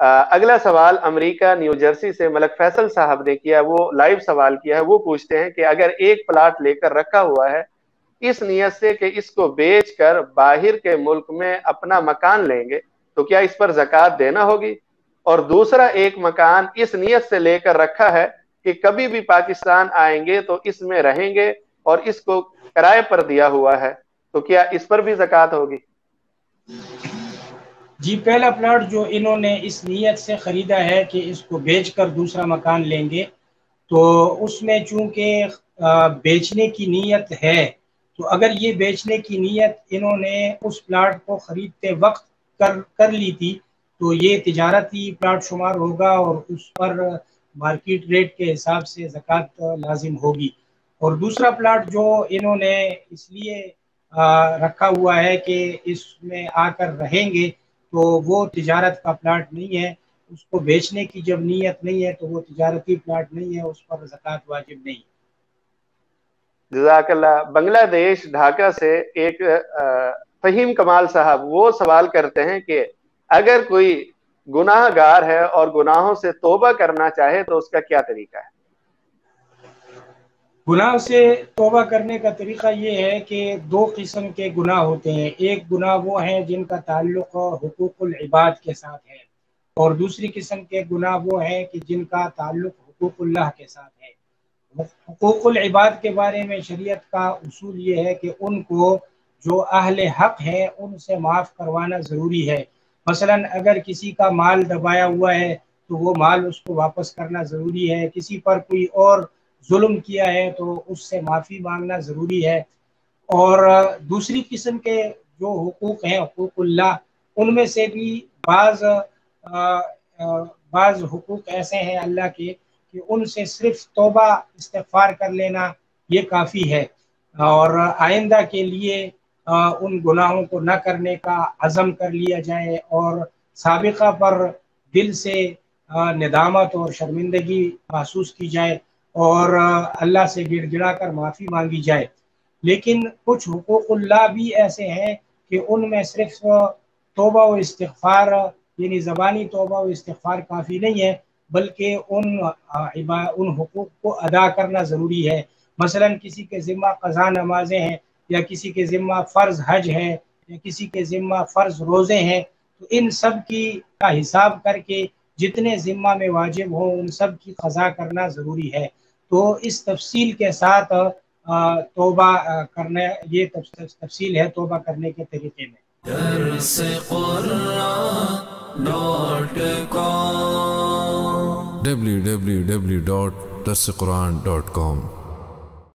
اگلا سوال امریکہ new Jersey سے ملک فیصل صاحب نے کیا، وہ لائیو سوال کیا ہے. وہ پوچھتے ہیں کہ اگر ایک پلاٹ لے کر رکھا ہوا ہے اس نیت سے کہ اس کو بیچ کر باہر کے ملک میں اپنا مکان لیں گے تو کیا اس پر زکوٰۃ دینا ہوگی؟ اور دوسرا ایک مکان اس نیت سے لے کر رکھا ہے کہ کبھی بھی پاکستان آئیں گے تو اس میں رہیں گے اور اس کو کرائے پر دیا ہوا ہے تو کیا اس پر بھی زکوٰۃ ہوگی؟ جی، پہلا پلاٹ جو انہوں نے اس نیت سے خریدا ہے کہ اس کو بیچ کر دوسرا مکان لیں گے، تو اس میں چونکہ بیچنے کی نیت ہے، تو اگر یہ بیچنے کی نیت انہوں نے اس پلاٹ کو خریدتے وقت کر لی تھی تو یہ تجارتی پلاٹ شمار ہوگا اور اس پر مارکیٹ ریٹ کے حساب سے زکوٰۃ لازم ہوگی. اور دوسرا پلاٹ جو انہوں نے اس لیے رکھا ہوا ہے کہ اس میں آ کر رہیں گے تو وہ تجارت کا پلاٹ نہیں ہے، اس کو بیچنے کی جب نیت نہیں ہے تو وہ تجارتی پلاٹ نہیں ہے، اس پر زکوٰۃ واجب نہیں. جزاک اللہ. بنگلہ دیش ڈھاکہ سے ایک فہیم کمال صاحب وہ سوال کرتے ہیں کہ اگر کوئی گناہ گار ہے اور گناہوں سے توبہ کرنا چاہے تو اس کا کیا طریقہ ہے؟ گناہ سے توبہ کرنے کا طریقہ یہ ہے کہ دو قسم کے گناہ ہوتے ہیں. ایک گناہ وہ ہیں جن کا تعلق حقوق العباد کے ساتھ ہے، اور دوسری قسم کے گناہ وہ ہیں کہ جن کا تعلق حقوق اللہ کے ساتھ ہے. حقوق العباد کے بارے میں شریعت کا اصول یہ ہے کہ ان کو جو اہل حق ہیں ان سے معاف کروانا ضروری ہے. مثلا اگر کسی کا مال دبایا ہوا ہے تو وہ مال اس کو واپس کرنا ضروری ہے. کسی پر کوئی اور ظلم کیا ہے تو اس سے معافی مانگنا ضروری ہے. اور دوسری قسم کے جو حقوق ہیں حقوق اللہ، ان میں سے بھی بعض حقوق ایسے ہیں اللہ کے کہ ان سے صرف توبہ استغفار کر لینا یہ کافی ہے، اور آئندہ کے لیے ان گناہوں کو نہ کرنے کا عزم کر لیا جائے اور سابقہ پر دل سے ندامت اور شرمندگی محسوس کی جائے اور اللہ سے گڑ گڑا کر معافی مانگی جائے. لیکن کچھ حقوق اللہ بھی ایسے ہیں کہ ان میں صرف توبہ و استغفار یعنی زبانی توبہ و استغفار کافی نہیں ہے، بلکہ ان حقوق کو ادا کرنا ضروری ہے. مثلا کسی کے ذمہ قضا نمازیں ہیں، یا کسی کے ذمہ فرض حج ہے، یا کسی کے ذمہ فرض روزے ہیں، تو ان سب کا حساب کر کے جتنے ذمہ میں واجب ہوں ان سب کی قضا کرنا ضروری ہے. تو اس تفصیل کے ساتھ توبہ کرنا، یہ تفصیل ہے توبہ کرنے کے طریقے میں. www.darsequran.com